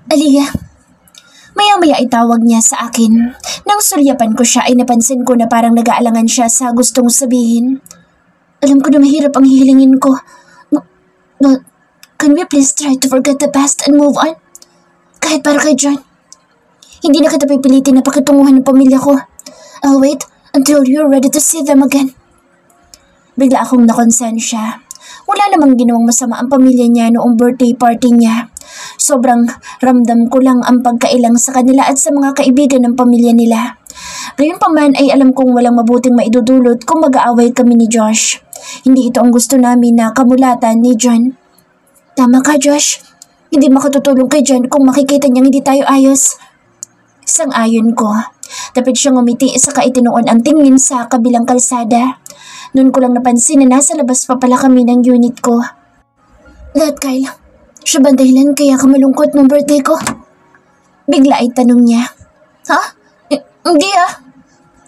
Aliyah, maya-maya ay tawag niya sa akin. Nang sulyapan ko siya ay napansin ko na parang nag-aalangan siya sa gustong sabihin. Alam ko na mahirap ang hihilingin ko. But, can we please try to forget the past and move on? Kahit para kay John. Hindi na kita pipilitin na pakitunguhan ng pamilya ko. I'll wait until you're ready to see them again. Bigla akong nakonsensya. Wala namang ginawang masama ang pamilya niya noong birthday party niya. Sobrang ramdam ko lang ang pagkailang sa kanila at sa mga kaibigan ng pamilya nila. Gayunpaman ay alam kong walang mabuting maidudulot kung mag-aaway kami ni Josh. Hindi ito ang gusto namin na kamulatan ni John. Tama ka, Josh. Hindi makatutulong kay John kung makikita niyang hindi tayo ayos. Sang-ayon ko. Tapos siyang umiti sa kaitinoon ang tingin sa kabilang kalsada. Noon ko lang napansin na nasa labas pa pala kami ng unit ko. That Kyle, siya ba dahilan kaya ka malungkot ng birthday ko? Bigla ay tanong niya. Ha? Hindi ah.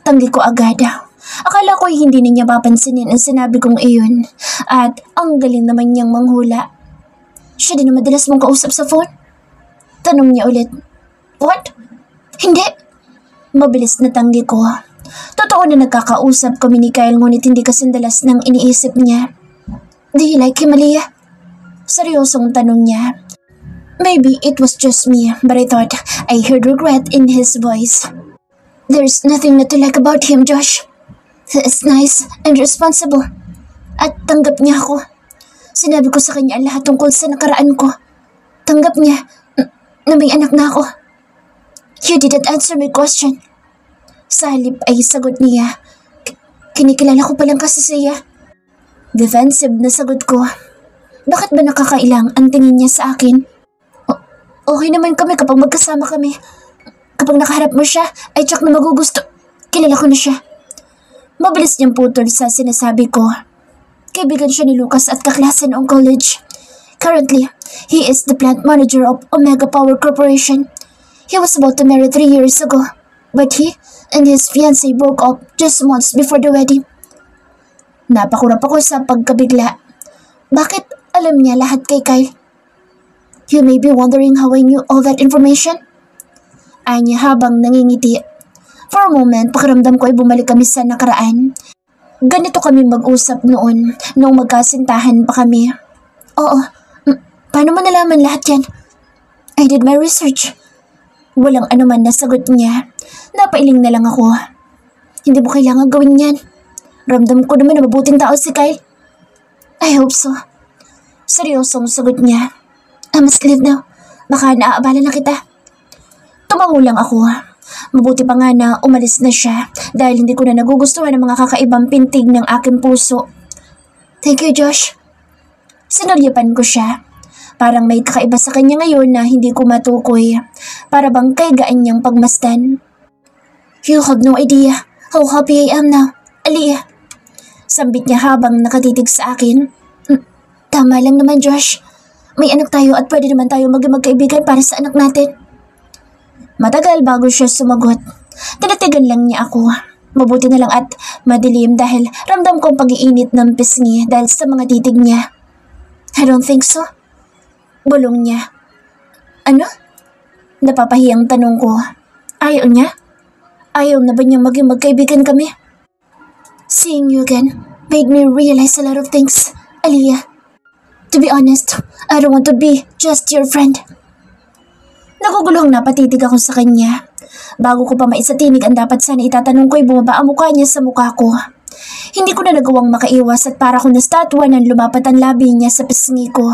Tanggi ko agad. Akala ko ay hindi na niya papansinin ang sinabi kong iyon. At ang galing naman niyang manghula. Siya din na madalas mong kausap sa phone? Tanong niya ulit. What? Hindi. Mabilis na tanggi ko. Totoo na nagkakausap kami ni Kyle ngunit hindi kasindalas ng iniisip niya. Do you like him, Aliyah? Seryosong tanong niya. Maybe it was just me, but I thought I heard regret in his voice. There's nothing not to like about him, Josh. He is nice and responsible. At tanggap niya ako. Sinabi ko sa kanya ang lahat tungkol sa nakaraan ko. Tanggap niya na may anak na ako. You didn't answer my question. Sa halip ay sagot niya. Kinikilala ko palang kasi siya. Defensive na sagot ko. Bakit ba nakakailang ang tingin niya sa akin? Okay naman kami kapag magkasama kami. Kapag nakaharap mo siya, ay tsak na magugusto. Kilala ko na siya. Mabilis niyang putol sa sinasabi ko. Kaibigan siya ni Lucas at kaklase noong college. Currently, he is the plant manager of Omega Power Corporation. He was about to marry 3 years ago, but he and his fiancée broke up just months before the wedding. Napakurap ako sa pagkabigla. Bakit alam niya lahat kay Kyle? You may be wondering how I knew all that information? Anya habang nangingiti. For a moment, pakiramdam ko ay bumalik kami sa nakaraan. Ganito kami mag-usap noon, nung magkasintahan pa kami. Oo, paano mo nalaman lahat yan? I did my research. Walang anuman na sagot niya. Napailing na lang ako. Hindi mo kailangan gawin yan. Ramdam ko naman na mabuting tao si Kyle. I hope so. Seryosong sagot niya. I must leave now. Baka naaabala na kita. Tumango lang ako. Mabuti pa nga na umalis na siya dahil hindi ko na nagugustuhan ang mga kakaibang pintig ng aking puso. Thank you, Josh. Sinulyapan ko siya. Parang may kakaiba sa kanya ngayon na hindi ko matukoy. Para bang kay gaan niyang pagmasdan. You have no idea how happy I am now, Aliyah. Sambit niya habang nakatitig sa akin. Tama lang naman, Josh. May anak tayo at pwede naman tayo maging magkaibigan para sa anak natin. Matagal bago siya sumagot. Tinatigan lang niya ako. Mabuti na lang at madilim dahil ramdam kong pag-iinit ng pisngi dahil sa mga titig niya. I don't think so. Bulong niya. Ano? Napapahiyang tanong ko. Ayaw niya? Ayaw na ba niyang maging magkaibigan kami? Seeing you again made me realize a lot of things, Aliyah. To be honest, I don't want to be just your friend. Naguguluhang napatitig ako sa kanya. Bago ko pa maisatinig ang dapat sana itatanong ko ay bumaba ang mukha niya sa mukha ko. Hindi ko na nagawang makaiwas at para kung nastatwa nang lumapat ang labi niya sa pisngi ko.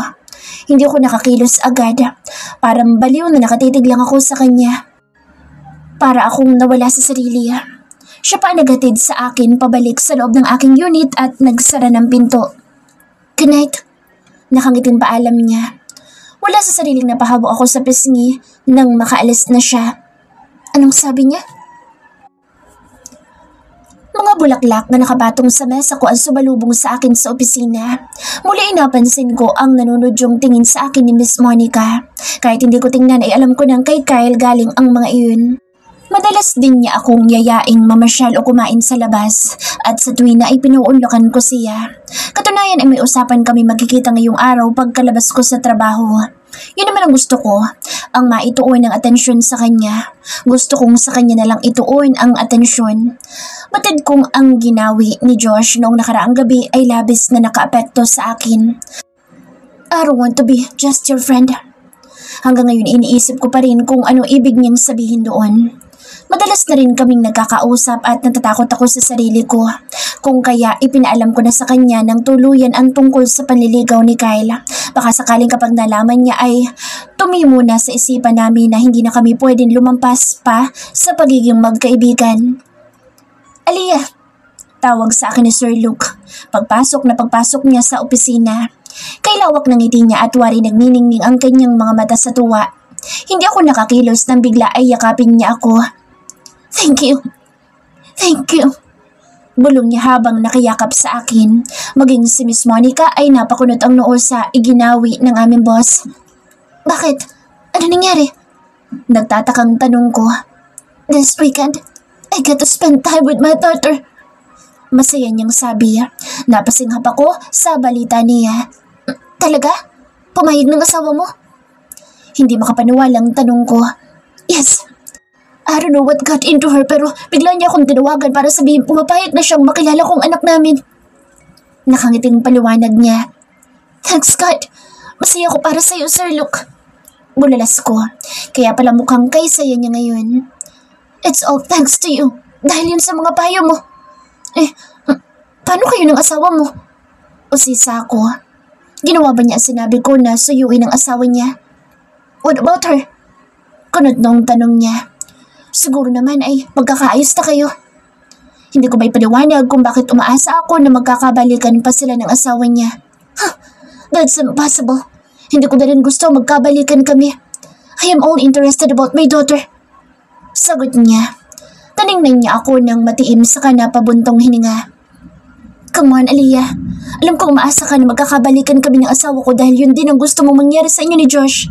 Hindi ako nakakilos agad. Parang baliw na nakatitig lang ako sa kanya. Para akong nawala sa sarili. Siya pa naghatid sa akin pabalik sa loob ng aking unit at nagsara ng pinto. Good night. Nakangiting paalam niya. Wala sa sariling napahabo ako sa pisngi nang makaalis na siya. Anong sabi niya? Mga bulaklak na nakapatong sa mesa ko ang sumalubong sa akin sa opisina. Muli napansin ko ang nanunudyong tingin sa akin ni Miss Monica. Kahit hindi ko tingnan ay alam ko nang kay Kyle galing ang mga iyon. Madalas din niya akong yayaing mamasyal o kumain sa labas at sa tuwi na ay pinuunlakan ko siya. Katunayan ay may usapan kami magkikita ngayong araw pagkalabas ko sa trabaho. Yun naman ang gusto ko, ang maituon ng atensyon sa kanya. Gusto kong sa kanya na lang ituon ang atensyon. Batid kong ang ginawi ni Josh noong nakaraang gabi ay labis na nakaapekto sa akin. I don't want to be just your friend. Hanggang ngayon iniisip ko pa rin kung ano ibig niyang sabihin doon. Madalas na rin kaming nagkakausap at natatakot ako sa sarili ko. Kung kaya ipinaalam ko na sa kanya ng tuluyan ang tungkol sa panliligaw ni Kyle. Baka sakaling kapag nalaman niya ay tumimo na sa isipan namin na hindi na kami pwedeng lumampas pa sa pagiging magkaibigan. Aliyah, tawag sa akin ni Sir Luke. Pagpasok niya sa opisina. Kailawak ng ngiti niya at wari nagniningning ang kanyang mga mata sa tuwa. Hindi ako nakakilos nang bigla ay yakapin niya ako. Thank you. Thank you. Bulong niya habang nakiyakap sa akin. Maging si Miss Monica ay napakunot ang noo sa iginawi ng aming boss. Bakit? Ano nangyari? Nagtatakang tanong ko. This weekend, I get to spend time with my daughter. Masaya niyang sabi. Napasinghap ako sa balita niya. Talaga? Pumayag ng asawa mo? Hindi makapaniwalang tanong ko. Yes. I don't know what got into her pero bigla niya akong tinawagan para sabihin pumapayag na siyang makilala kong anak namin. Nakangiting paliwanag niya. Thanks God. Masaya ko para sa'yo, Sir Luke. Bulalas ko. Kaya pala mukhang kay saya niya ngayon. It's all thanks to you. Dahil yun sa mga payo mo. Paano kayo ng asawa mo? Usisa ako. Ginawa ba niya sinabi ko na suyuin ang asawa niya? What about her? Kunod nung tanong niya. Siguro naman ay magkakaayos na kayo. Hindi ko may paliwanag kung bakit umaasa ako na magkakabalikan pa sila ng asawa niya. That's impossible. Hindi ko na rin gusto magkabalikan kami. I am only interested about my daughter. Sagot niya. Taningnan niya ako ng matiim sa napabuntong hininga. Come on, Aliyah. Alam kong umaasa ka na magkakabalikan kami ng asawa ko dahil yun din ang gusto mong mangyari sa inyo ni Josh.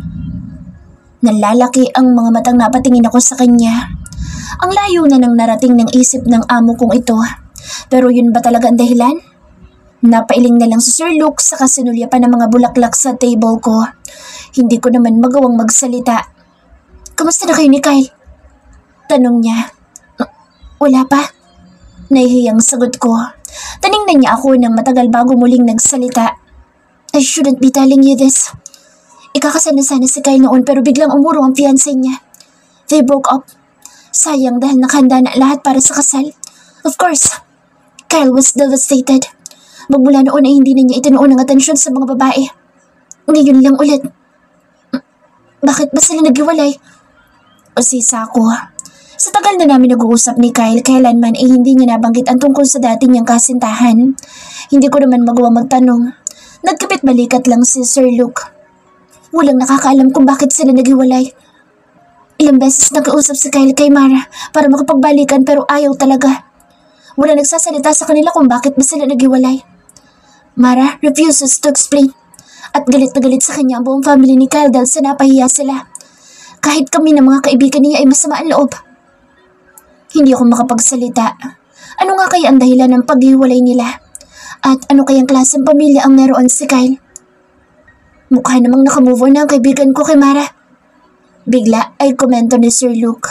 Nalalaki ang mga matang napatingin ako sa kanya. Ang layo na nang narating ng isip ng amo kong ito. Pero yun ba talaga ang dahilan? Napailing na lang si Sir Luke sa kasinulya pa ng mga bulaklak sa table ko. Hindi ko naman magawang magsalita. Kamusta na kayo ni Kyle? Tanong niya. Wala pa. Nahihiyang sagot ko. Taningnan niya ako ng matagal bago muling nagsalita. I shouldn't be telling you this. Ikakasal na sana si Kyle noon pero biglang umurong ang fiancé niya. They broke up. Sayang dahil nakahanda na lahat para sa kasal. Of course, Kyle was devastated. Magmula noon ay hindi na niya itinuon ang atensyon sa mga babae. Ngayon lang ulit. Bakit ba sila naghiwalay? Usisa ako. Sa tagal na namin nag-uusap ni Kyle, kailanman ay hindi niya nabanggit ang tungkol sa dati niyang kasintahan. Hindi ko naman magawa magtanong. Nagkapit-balikat lang si Sir Luke. Walang nakakaalam kung bakit sila naghiwalay. Ilang beses nag-uusap si Kyle kay Mara para makapagbalikan pero ayaw talaga. Wala nagsasalita sa kanila kung bakit ba sila naghiwalay. Mara refuses to explain. At galit na galit sa kanya ang buong family ni Kyle dahil sa napahiya sila. Kahit kami ng mga kaibigan niya ay masama ang loob. Hindi ako makapagsalita. Ano nga kaya ang dahilan ng paghiwalay nila? At ano kayang klaseng pamilya ang meron si Kyle? Mukha namang nakamove on na ang kaibigan ko kay Mara. Bigla ay komento ni Sir Luke.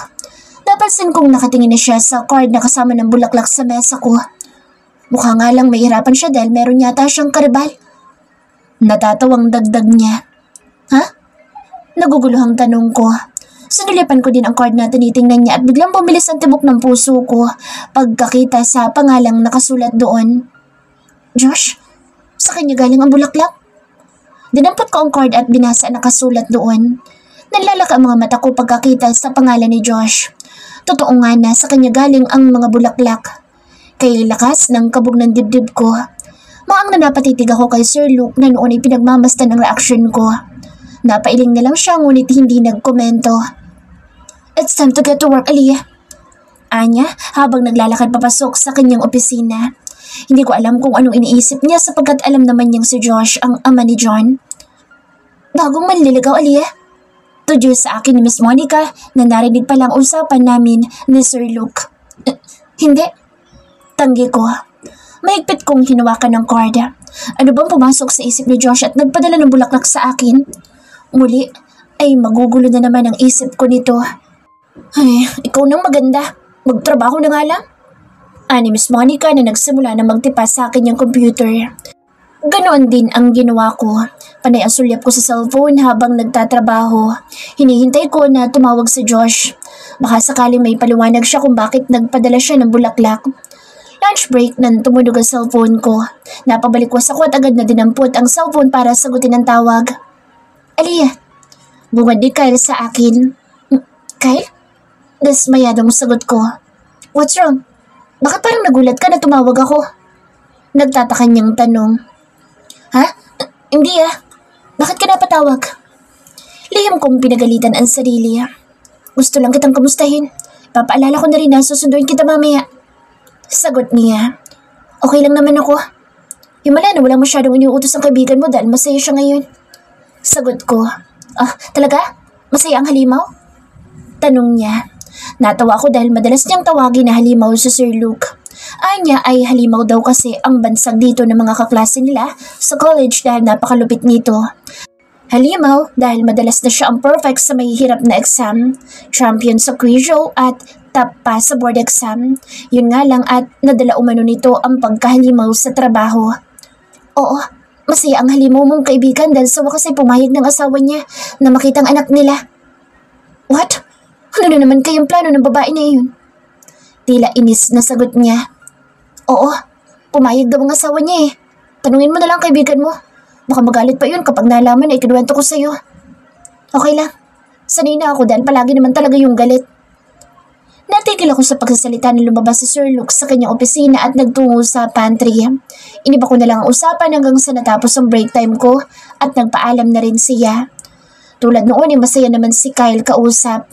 Napansin kong nakatingin na siya sa card na kasama ng bulaklak sa mesa ko. Mukha nga lang mahirapan siya dahil meron yata siyang karibal. Natatawang dagdag niya. Ha? Naguguluhang tanong ko. Sinulipan ko din ang card na tinitingnan niya at biglang bumilis ang tibok ng puso ko pagkakita sa pangalang nakasulat doon. Josh, sa kanya galing ang bulaklak? Dinampot ko ang card at binasa ang nakasulat doon. Nalalaka ang mga mata ko pagkakita sa pangalan ni Josh. Totoo nga na sa kanya galing ang mga bulaklak. Kay lakas ng kabog ng dibdib ko. Maang na napatitig ako kay Sir Luke na noon ay pinagmamastan ang reaksyon ko. Napailing na lang siya ngunit hindi nagkomento. It's time to get to work, Aliyah. Anya habang naglalakad papasok sa kanyang opisina. Hindi ko alam kung anong iniisip niya sapagkat alam naman niyang si Josh ang ama ni John. Bagong manliligaw, Aliyah. Tudyo sa akin ni Miss Monica na narinig pa lang usapan namin ni Sir Luke. Hindi. Tanggi ko. Mahigpit kong hinawakan ng card. Ano bang pumasok sa isip ni Josh at nagpadala ng bulaklak sa akin? Muli ay magugulo na naman ang isip ko nito. Ay, ikaw nang maganda. Magtrabaho na nga lang. Ani Miss Monica na nagsimula na magtipa sa akin yung computer. Ganoon din ang ginawa ko. Panay ang sulyap ko sa cellphone habang nagtatrabaho. Hinihintay ko na tumawag si Josh. Baka sakaling may paliwanag siya kung bakit nagpadala siya ng bulaklak. Lunch break nang tumunog ang cellphone ko. Napabalikwas ako at agad na dinampot ang cellphone para sagutin ang tawag. Aliyah, bungad ni Kyle sa akin. Kyle? Dasmayadong sagot ko. What's wrong? Bakit parang nagulat ka na tumawag ako? Nagtataka niyang tanong. Ha? Hindi ah. Bakit ka napatawag? Lihim kong pinagalitan ang sarili. Gusto lang kitang kamustahin. Papaalala ko na rin na susunduin kita mamaya. Sagot niya. Okay lang naman ako. Himala na walang masyadong iniuutos ang kaibigan mo dahil masaya siya ngayon. Sagot ko. Ah, talaga? Masaya ang halimaw? Tanong niya. Natawa ako dahil madalas niyang tawagin na halimaw si Sir Luke. Anya ay halimaw daw kasi ang bansag dito ng mga kaklase nila sa college dahil napakalupit nito. Halimaw dahil madalas na siya ang perfect sa mahihirap na exam, champion sa quiz show at top pa sa board exam. Yun nga lang at nadala umano nito ang pagkahalimaw sa trabaho. Oo, masaya ang halimaw mong kaibigan dahil sa wakas ay pumayag ng asawa niya na makita ang anak nila. What? Ano na naman kayong plano ng babae na iyon? Tila inis na sagot niya. Oo, pumayag daw ang asawa niya eh. Tanungin mo na lang kaibigan mo. Baka magalit pa yun kapag nalaman na ikinuwento ko sa'yo. Okay lang. Sanay na ako dahil palagi naman talaga yung galit. Natigil ako sa pagsasalita na lumabas si Sir Luke sa kanyang opisina at nagtungo sa pantry. Iniba ko na lang ang usapan hanggang sa natapos ang break time ko at nagpaalam na rin siya. Tulad noon ay masaya naman si Kyle kausap.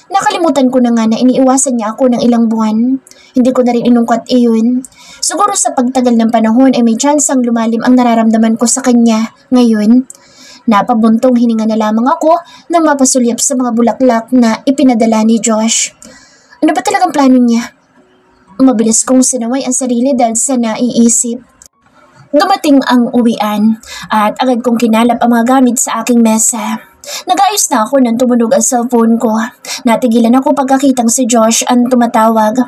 Nakalimutan ko na nga na iniiwasan niya ako ng ilang buwan. Hindi ko na rin inungkat iyon. Siguro sa pagtagal ng panahon ay may tsansang lumalim ang nararamdaman ko sa kanya ngayon. Napabuntong hininga na lamang ako nang mapasulyap sa mga bulaklak na ipinadala ni Josh. Ano ba talagang plano niya? Mabilis kong sinaway ang sarili dahil sa naiisip. Dumating ang uwian at agad kong kinalap ang mga gamit sa aking mesa. Nag-ayos na ako nang tumunog ang cellphone ko. Natigilan ako pagkakitang si Josh ang tumatawag.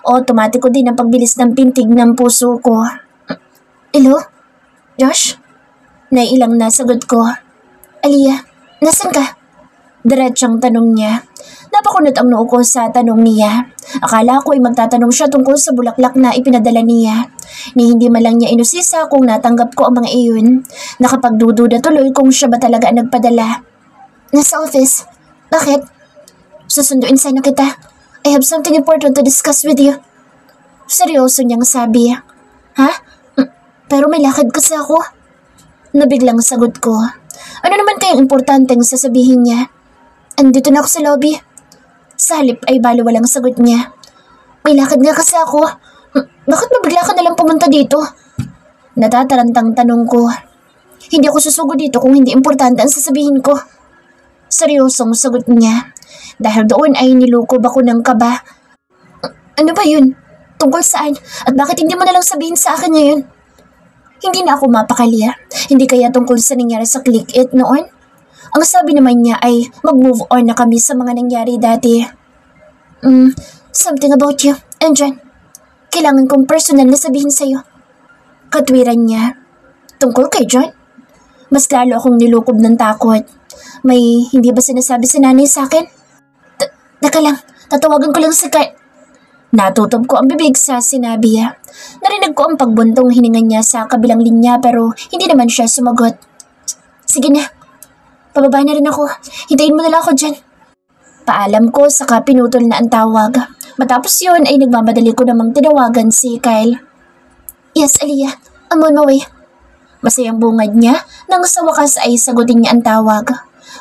Otomatiko din ang pagbilis ng pintig ng puso ko. Hello? Josh? Naiilang nasagot ko. Aliyah, nasan ka? Diretsang tanong niya. Napakunot ang noo ko sa tanong niya. Akala ko ay magtatanong siya tungkol sa bulaklak na ipinadala niya. Ni hindi man lang niya inusisa kung natanggap ko ang mga iyon. Nakapagdududa tuloy kung siya ba talaga ang nagpadala. Nasa office. Bakit? Susunduin sana kita. I have something important to discuss with you. Seryoso niyang sabi. Ha? Pero may lakad kasi ako. Nabiglang sagot ko. Ano naman kayang importanteng sasabihin niya? Andito na ako sa lobby. Sa halip ay baliwalang sagot niya. May lakad nga kasi ako. Bakit mabigla ka nalang pumunta dito? Natatarantang tanong ko. Hindi ako susugo dito kung hindi importante ang sasabihin ko. Seryosong sagot niya. Dahil doon ay nilukob ako ng kaba. Ano ba yun? Tungkol saan? At bakit hindi mo nalang sabihin sa akin ngayon? Hindi na ako mapakali. Hindi kaya tungkol sa nangyari sa Click It noon? Ang sabi naman niya ay mag-move on na kami sa mga nangyari dati. Something about you, and John. Kailangan kong personal na sabihin sa'yo. Katwiran niya. Tungkol kay John? Mas lalo akong nilukob ng takot. May hindi ba sinasabi si nanay sa akin? Teka lang, tatawagan ko lang si Kyle. Natutob ko ang bibig sa sinabi niya. Narinig ko ang pagbuntong hininga niya sa kabilang linya pero hindi naman siya sumagot. Sige na, pababa na rin ako. Hintayin mo na lang ako dyan. Paalam ko saka pinutol na ang tawag. Matapos yun ay nagmamadali ko namang tinawagan si Kyle. Yes, Aliyah, I'm on my way. Masayang bungad niya nang sa wakas ay sagutin niya ang tawag.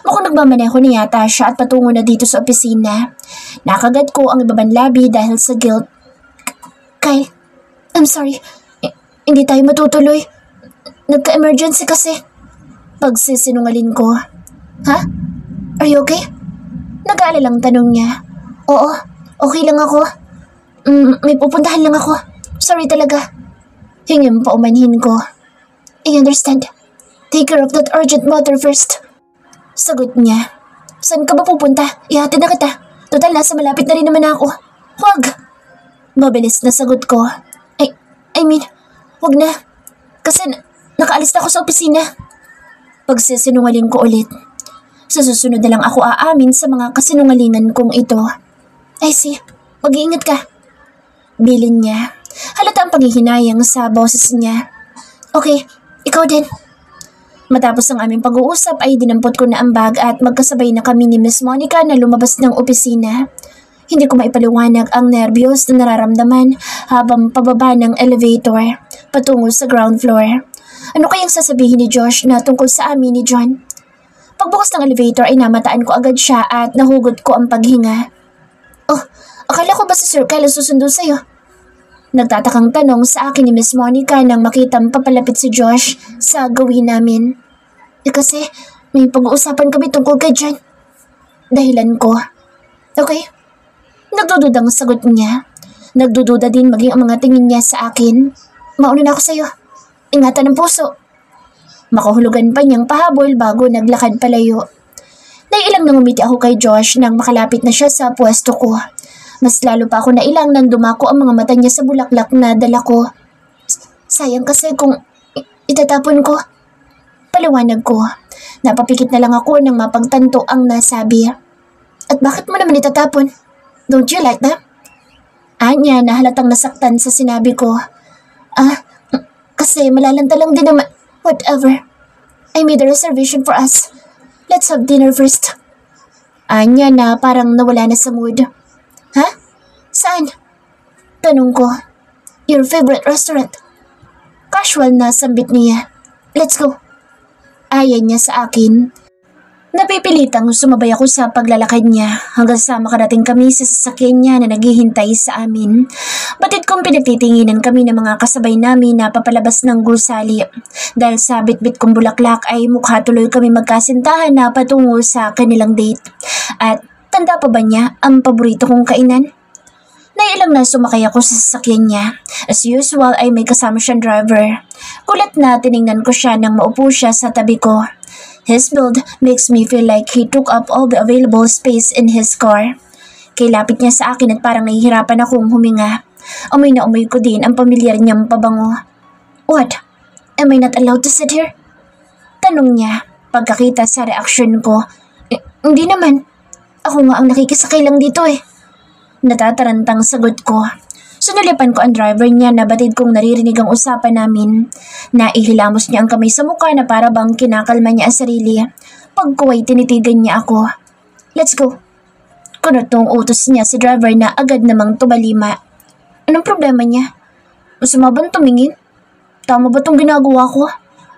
Mukhang nagmamaneho na yata siya at patungo na dito sa opisina. Nakagat ko ang ibabang labi dahil sa guilt. Kyle, I'm sorry. Hindi tayo matutuloy. Nagka-emergency kasi. Pagsisinungalin ko. Ha? Are you okay? Nag-aalalang tanong niya. Oo, okay lang ako. May pupuntahan lang ako. Sorry talaga. Hingin paumanhin ko. I understand. Take care of that urgent matter first. Sagot niya. Saan ka ba pupunta? Ihatid na kita. Total, nasa malapit na rin naman ako. Huwag! Mabilis na sagot ko. I mean, huwag na. Kasi nakaalis na ako sa opisina. Pagsisinungaling ko ulit. Sa susunod na lang ako aamin sa mga kasinungalingan kong ito. I see. Mag-iingat ka. Bilin niya. Halata ang panghihinayang sa boses niya. Okay, ikaw din. Matapos ang aming pag-uusap ay dinampot ko na ang bag at magkasabay na kami ni Miss Monica na lumabas ng opisina. Hindi ko maipaliwanag ang nerbiyos na nararamdaman habang pababa ng elevator patungo sa ground floor. Ano kayang sasabihin ni Josh na tungkol sa amin ni John? Pagbukas ng elevator ay namataan ko agad siya at nahugot ko ang paghinga. Oh, akala ko ba si Sir Kyle susundo sa'yo? Nagtatakang tanong sa akin ni Miss Monica nang makitang papalapit si Josh sa gawin namin. Kasi may pag-uusapan kami tungkol kay John. Dahilan ko. Okay. Nagdududang sagot niya. Nagdududa din maging ang mga tingin niya sa akin. Mauna na ako sa'yo. Ingatan ang puso. Makahulugan pa niyang pahabol bago naglakad palayo. Nailang nang umiti ako kay Josh nang makalapit na siya sa pwesto ko. Mas lalo pa ako nailang nang dumako ang mga mata niya sa bulaklak na dala ko. Sayang kasi kung itatapon ko. Paliwanag ko. Napapikit na lang ako nang mapagtanto ang nasabi. At bakit mo naman itatapon? Don't you like that? Anya na halatang nasaktan sa sinabi ko. Kasi malalanta lang din naman. Whatever. I made a reservation for us. Let's have dinner first. Anya na parang nawala na sa mood. Ha? Saan? Tanong ko. Your favorite restaurant. Casual na sambit niya. Let's go. Ayan niya sa akin. Napipilitang sumabay ako sa paglalakad niya hanggang sa makarating kami sa sasakyan niya na naghihintay sa amin. Batid kong pinagtitinginan kami ng mga kasabay namin na papalabas ng gusali. Dahil sa bitbit kong bulaklak ay mukha tuloy kami magkasintahan na patungo sa kanilang date. At tanda pa ba niya ang paborito kong kainan? Nailang na sumakay ako sa sasakyan niya. As usual ay may kasama siyang driver. Kulat na tiningnan ko siya nang maupo siya sa tabi ko. His build makes me feel like he took up all the available space in his car. Kailapit niya sa akin at parang nahihirapan akong huminga. Amoy na amoy ko din ang pamilyar niyang pabango. What? Am I not allowed to sit here? Tanong niya pagkakita sa reaksyon ko. Hindi naman. Ako nga ang nakikisakay lang dito eh. Natatarantang sagot ko. Sunulipan ko ang driver niya na batid kong naririnig ang usapan namin. Naihilamos niya ang kamay sa mukha na para bang kinakalma niya ang sarili. Pagkuway tinitigan niya ako. Let's go. Kunot nung utos niya si driver na agad namang tumalima. Anong problema niya? Masama bang tumingin? Tama ba itong ginagawa ko?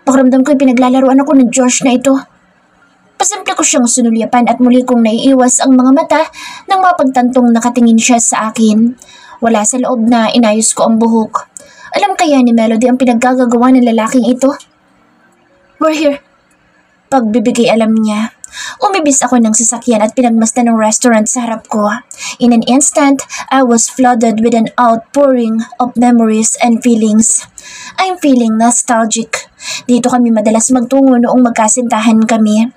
Pakiramdam ko'y pinaglalaruan ako ng Josh na ito. Pasimple ko siyang sunulipan at muli kong naiiwas ang mga mata nang mapagtantong nakatingin siya sa akin. Wala sa loob na inayos ko ang buhok. Alam kaya ni Melody ang pinaggagawa ng lalaking ito? We're here. Pagbibigay alam niya. Umibis ako ng sasakyan at pinagmasdan ng restaurant sa harap ko. In an instant, I was flooded with an outpouring of memories and feelings. I'm feeling nostalgic. Dito kami madalas magtungo noong magkasintahan kami.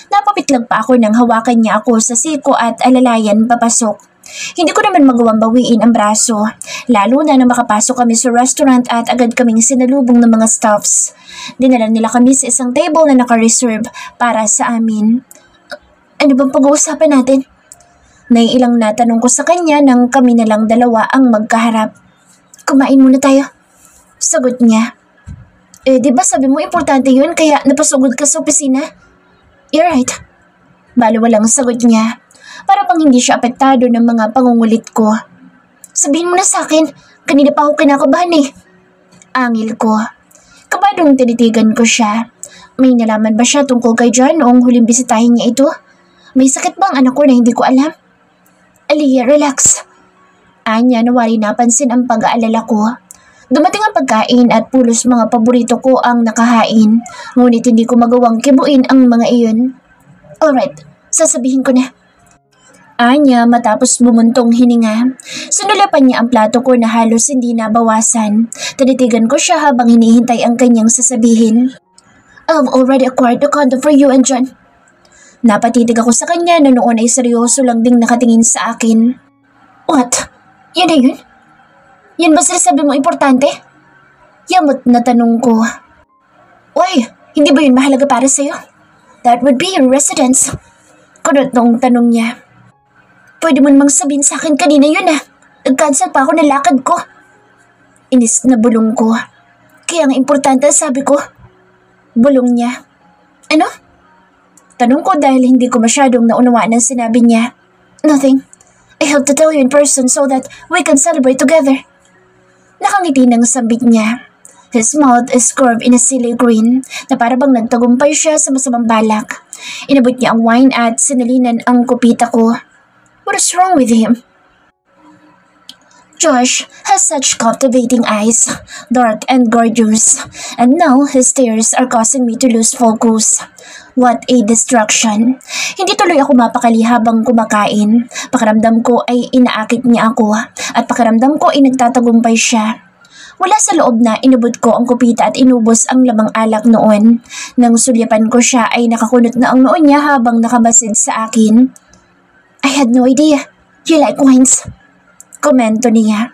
Napapitlag pa ako nang hawakan niya ako sa siko at alalayan papasok. Hindi ko naman magawang bawiin ang braso, lalo na nang makapasok kami sa restaurant at agad kaming sinalubong ng mga staffs. Dinala nila kami sa isang table na naka-reserve para sa amin. Ano bang pag-uusapan natin? Naiilang natanong ko sa kanya nang kami na lang dalawa ang magkaharap. Kumain muna tayo. Sagot niya. Di ba sabi mo importante yun kaya napasugod ka sa opisina? You're right. Baliwalang sagot niya. Para pang hindi siya apektado ng mga pangungulit ko. Sabihin mo na sa akin, kanina pa ako kinakabahan eh. Angil ko. Kabadong tinitigan ko siya. May nalaman ba siya tungkol kay John noong huling bisitahin niya ito? May sakit bang anak ko na hindi ko alam? Aliyah, relax. Anya na wari napansin ang pag-aalala ko. Dumating ang pagkain at pulos mga paborito ko ang nakahain. Ngunit hindi ko magawang kibuin ang mga iyon. Alright, sasabihin ko na. Anya matapos bumuntong hininga. Sunulapan niya ang plato ko na halos hindi nabawasan. Tinitigan ko siya habang hinihintay ang kanyang sasabihin. I've already acquired the condo for you and John. Napatitig ako sa kanya na noon ay seryoso lang ding nakatingin sa akin. What? Yan na yun? Yan ba sinasabi mo importante? Yamot na tanong ko. Why? Hindi ba yun mahalaga para sa'yo? That would be your residence. Kunot noong tanong niya. Pwede mo namang sabihin sa akin kanina yun ah. Nag-cancel pa ako ng lakad ko. Inis na bulong ko. Kaya nga importante sabi ko. Bulong niya. Ano? Tanong ko dahil hindi ko masyadong naunawaan ang sinabi niya. Nothing. I have to tell you in person so that we can celebrate together. Nakangiti ng sambit niya. His mouth is curved in a silly grin na para bang nagtagumpay siya sa masamang balak. Inabot niya ang wine at sinalinan ang kupita ko. What is wrong with him? Josh has such captivating eyes, dark and gorgeous, and now his stares are causing me to lose focus. What a distraction. Hindi tuloy ako mapakali habang kumakain. Pakiramdam ko ay inaakit niya ako at pakiramdam ko ay nagtatagumpay siya. Wala sa loob na inubod ko ang kupita at inubos ang lamang alak noon. Nang sulyapan ko siya ay nakakunot na ang noon niya habang nakamasid sa akin. I had no idea. You like wines? Komento niya.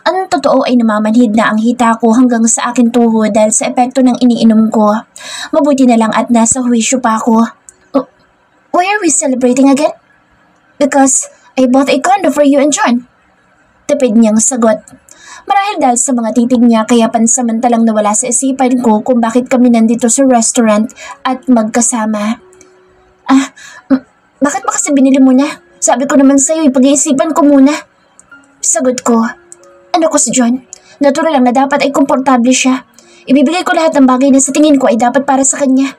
Ang totoo ay namamanhid na ang hita ko hanggang sa akin tuhod dahil sa epekto ng iniinom ko. Mabuti na lang at nasa huwisyo pa ako. Why are we celebrating again? Because I bought a condo for you and John. Tipid niyang sagot. Marahil dahil sa mga titig niya kaya pansamantalang nawala sa isipan ko kung bakit kami nandito sa restaurant at magkasama. Bakit ba kasi binili mo na? Sabi ko naman sa'yo, ipag-iisipan ko muna. Sagot ko. Ano ko si John? Natural lang na dapat ay komportable siya. Ibibigay ko lahat ng bagay na sa tingin ko ay dapat para sa kanya.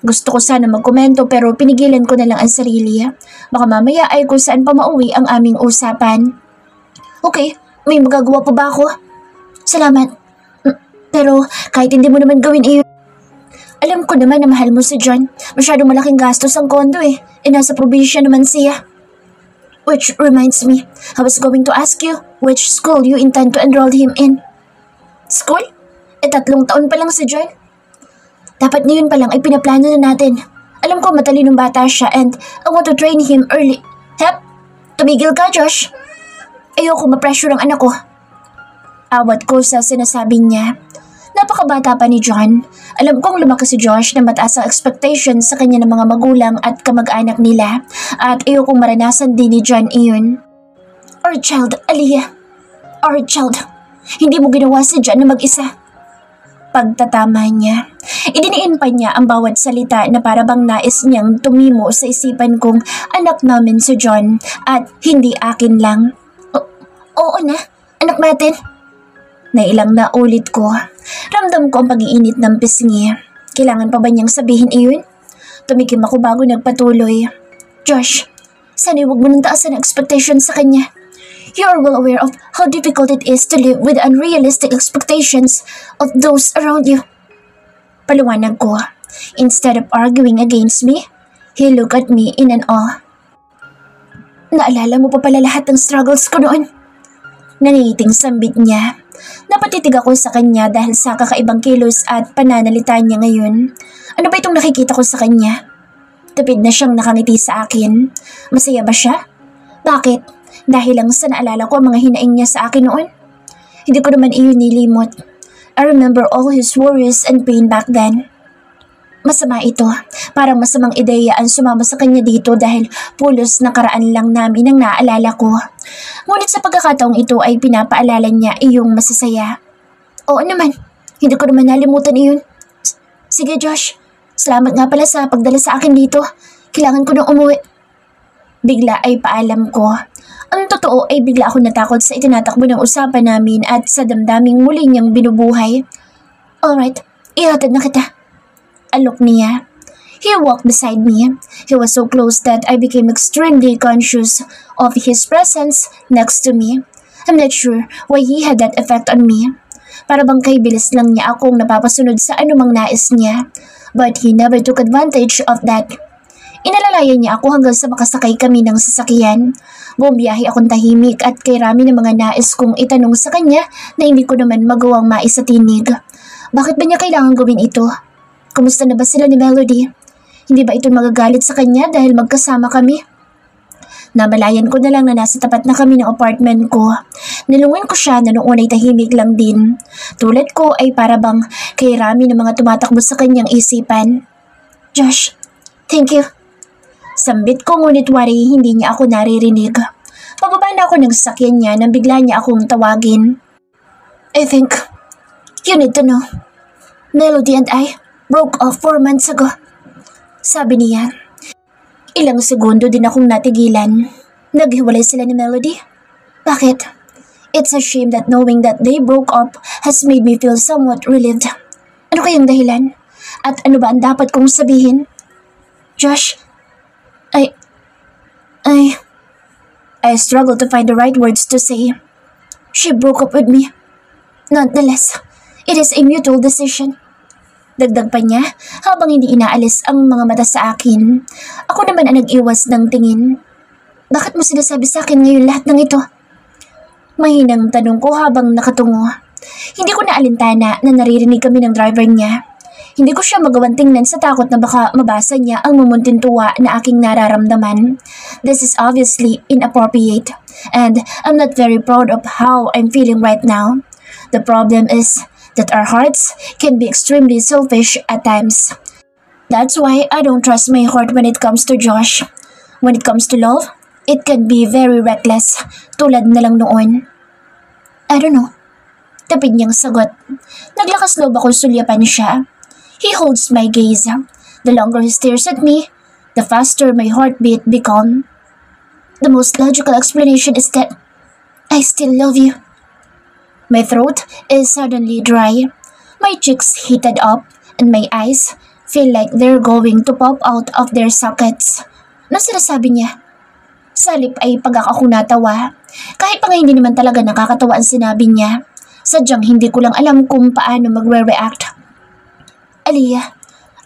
Gusto ko sana magkomento pero pinigilan ko na lang ang sarili. Baka mamaya ay kung saan pa mauwi ang aming usapan. Okay. May magagawa pa ba ako? Salamat. Pero kahit hindi mo naman gawin iyon. Alam ko naman na mahal mo si John. Masyadong malaking gastos ang kondo eh. E nasa probinsya naman siya. Which reminds me, I was going to ask you which school you intend to enroll him in. School? 3 taon pa lang si John. Dapat ngayon pa lang ay pinaplano na natin. Alam ko matalinong bata siya and I want to train him early. Hep, tumigil ka Josh. Ayoko ma-pressure ang anak ko. Awat ko sa sinasabi niya. Napakabata pa ni John. Alam kong lumaki si Josh na mataas ang expectations sa kanya ng mga magulang at kamag-anak nila. At ayokong maranasan din ni John iyon. Our child, Aliyah. Our child. Hindi mo ginawa si John na mag-isa. Pagtatama niya. Idiniin pa niya ang bawat salita na para bang nais niyang tumimo sa isipan kong anak namin si John at hindi akin lang. Oo na, anak natin. Nailang na ulit ko. Ramdam ko ang pag-iinit ng pisngi. Kailangan pa ba niyang sabihin iyon? Tumikim ako bago nagpatuloy. Josh, sana huwag mo nang taasan ang expectation sa kanya. You are well aware of how difficult it is to live with unrealistic expectations of those around you. Paliwanag ko. Instead of arguing against me, he looked at me in an awe. Naalala mo pa pala lahat ng struggles ko noon? Nangiting sambit niya. Napatitig ako sa kanya dahil sa kakaibang kilos at pananalita niya ngayon. Ano ba itong nakikita ko sa kanya? Tupid na siyang nakangiti sa akin. Masaya ba siya? Bakit? Dahil lang sa naalala ko ang mga hinaing niya sa akin noon? Hindi ko naman iyon nilimot. I remember all his worries and pain back then. Masama ito. Parang masamang ideya ang sumama sa kanya dito dahil pulos nakaraan lang namin ang naaalala ko. Ngunit sa pagkakataong ito ay pinapaalala niya iyong masasaya. Oo naman. Hindi ko naman nalimutan iyon. Sige Josh. Salamat nga pala sa pagdala sa akin dito. Kailangan ko nang umuwi. Bigla ay paalam ko. Ang totoo ay bigla ako natakot sa itinatakbo ng usapan namin at sa damdaming muli niyang binubuhay. Alright, ihatid na kita. Alok niya. He walked beside me. He was so close that I became extremely conscious of his presence next to me. I'm not sure why he had that effect on me. Para bang kay bilis lang niya akong napapasunod sa anumang nais niya. But he never took advantage of that. Inalalayan niya ako hanggang sa makasakay kami ng sasakyan. Buong biyahe akong tahimik at kay rami ng mga nais kong itanong sa kanya na hindi ko naman magawang maisatinig. Bakit ba niya kailangan gawin ito? Kumusta na ba sila ni Melody? Hindi ba ito magagalit sa kanya dahil magkasama kami? Namalayan ko na lang na nasa tapat na kami ng apartment ko. Nilungan ko siya na noong unay tahimik lang din. Tulad ko ay para bang kay Rami ng mga tumatakbo sa kanyang isipan. Josh, thank you. Sambit ko ngunit wari hindi niya ako naririnig. Pababa na ako ng sasakyan niya nang bigla niya akong tawagin. I think you need to know. Melody and I broke off 4 months ago. Sabi niya. Ilang segundo din akong natigilan. Naghiwalay sila ni Melody? Bakit? It's a shame that knowing that they broke up has made me feel somewhat relieved. Ano kayang dahilan? At ano ba ang dapat kong sabihin? Josh, I struggle to find the right words to say. She broke up with me. Nonetheless, it is a mutual decision. Dagdag pa niya habang hindi inaalis ang mga mata sa akin. Ako naman ang nag-iwas ng tingin. Bakit mo sinasabi sa akin ngayon lahat ng ito? Mahinang tanong ko habang nakatungo. Hindi ko naalintana na naririnig kami ng driver niya. Hindi ko siya magawang tingnan sa takot na baka mabasa niya ang mumuntintuwa na aking nararamdaman. This is obviously inappropriate and I'm not very proud of how I'm feeling right now. The problem is that our hearts can be extremely selfish at times. That's why I don't trust my heart when it comes to Josh. When it comes to love, it can be very reckless, tulad na lang noon. I don't know. Tapid niyang sagot. Naglakas loob ako sulyapan siya. He holds my gaze. The longer he stares at me, the faster my heartbeat become. The most logical explanation is that I still love you. My throat is suddenly dry. My cheeks heated up and my eyes feel like they're going to pop out of their sockets. Ano sinasabi niya? Sa halip ay pagka ako natawa. Kahit pa nga hindi naman talaga nakakatawa ang sinabi niya. Sadyang hindi ko lang alam kung paano magre-react. Aliyah,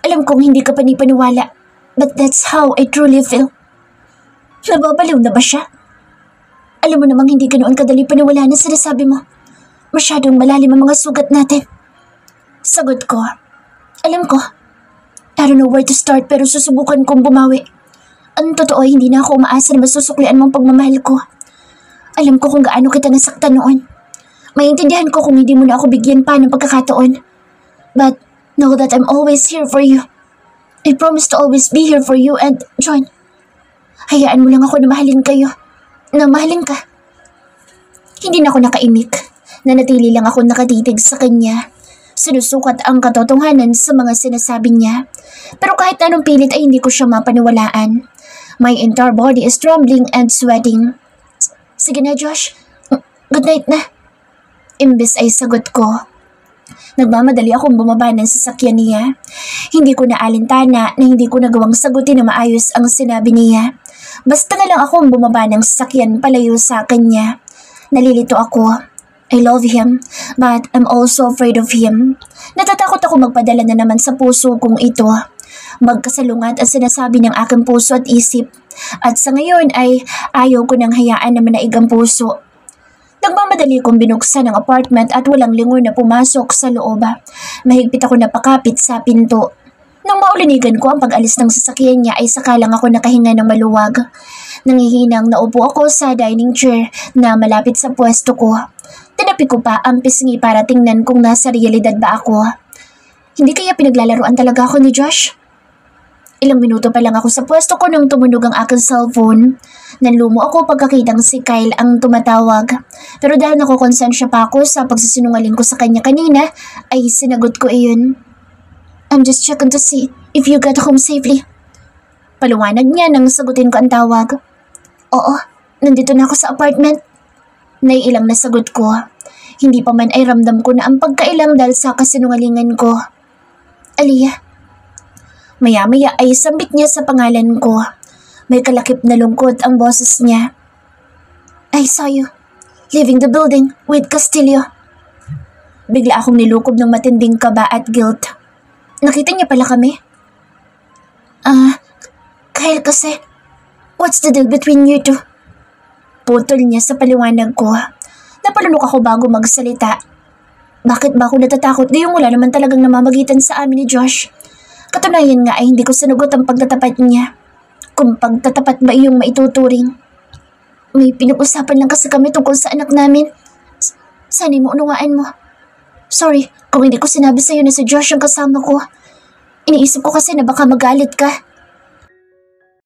alam kong hindi ka panipaniwala, but that's how I truly feel. Nababaliw na ba siya? Alam mo namang hindi ka noon kadali paniwalaan na sinasabi mo. Masyadong malalim ang mga sugat natin. Sagot ko. Alam ko. I don't know where to start pero susubukan kong bumawi. Ang totoo hindi na ako umaasa na masusuklian mong pagmamahal ko. Alam ko kung gaano kita nasaktan noon. Maintindihan ko kung hindi mo na ako bigyan pa ng pagkakataon. But know that I'm always here for you. I promise to always be here for you and John. Hayaan mo lang ako na mahalin kayo. Na mahalin ka. Hindi na ako nakaimik. Nanatili lang ako nakatitig sa kanya. Sinusukat ang katotohanan sa mga sinasabi niya. Pero kahit anong pilit ay hindi ko siya mapaniwalaan. My entire body is trembling and sweating. Sige na Josh, good night na. Imbes ay sagot ko. Nagmamadali akong bumaba ng sasakyan niya. Hindi ko naalintana na hindi ko nagawang sagutin na maayos ang sinabi niya. Basta na lang akong bumaba ng sasakyan palayo sa kanya. Nalilito ako. I love him, but I'm also afraid of him. Natatakot ako magpadala na naman sa puso kong ito. Magkasalungat ang sinasabi ng aking puso at isip. At sa ngayon ay ayaw ko nang hayaan na manaig ang puso. Nagmamadali kong binuksan ang apartment at walang lingon na pumasok sa loob. Mahigpit ako napakapit sa pinto. Nang maulinigan ko ang pag-alis ng sasakyan niya ay saka lang ako nakahinga ng maluwag. Nangihinang naupo ako sa dining chair na malapit sa pwesto ko. Tinapi ko pa ang pisngi para tingnan kung nasa realidad ba ako. Hindi kaya pinaglalaruan talaga ako ni Josh? Ilang minuto pa lang ako sa pwesto ko nung tumunog ang aking cellphone. Nanlumo ako pagkakitang si Kyle ang tumatawag. Pero dahil nakukonsensya pa ako sa pagsisinungaling ko sa kanya kanina, ay sinagot ko iyon. I'm just checking to see if you got home safely. Paluwanag niya nang sagutin ko ang tawag. Oo, nandito na ako sa apartment. Naiilang na sagot ko. Hindi pa man ay ramdam ko na ang pagkailang dahil sa kasinungalingan ko. Aliyah. Maya-maya ay sambit niya sa pangalan ko. May kalakip na lungkot ang boses niya. I saw you leaving the building with Castillo. Bigla akong nilukob ng matinding kaba at guilt. Nakita niya pala kami? Kyle kasi, what's the deal between you two? Putol niya sa paliwanag ko. Napalunok ako bago magsalita. Bakit ba ako natatakot? Gayong wala naman talagang namamagitan sa amin ni Josh. Katunayan nga ay hindi ko sinugot ang pagtatapat niya. Kung pagtatapat ba iyong maituturing. May pinag-usapan lang kasi kami tungkol sa anak namin. Sana mo unawaan mo. Sorry kung hindi ko sinabi sa'yo na si Josh ang kasama ko. Iniisip ko kasi na baka magalit ka.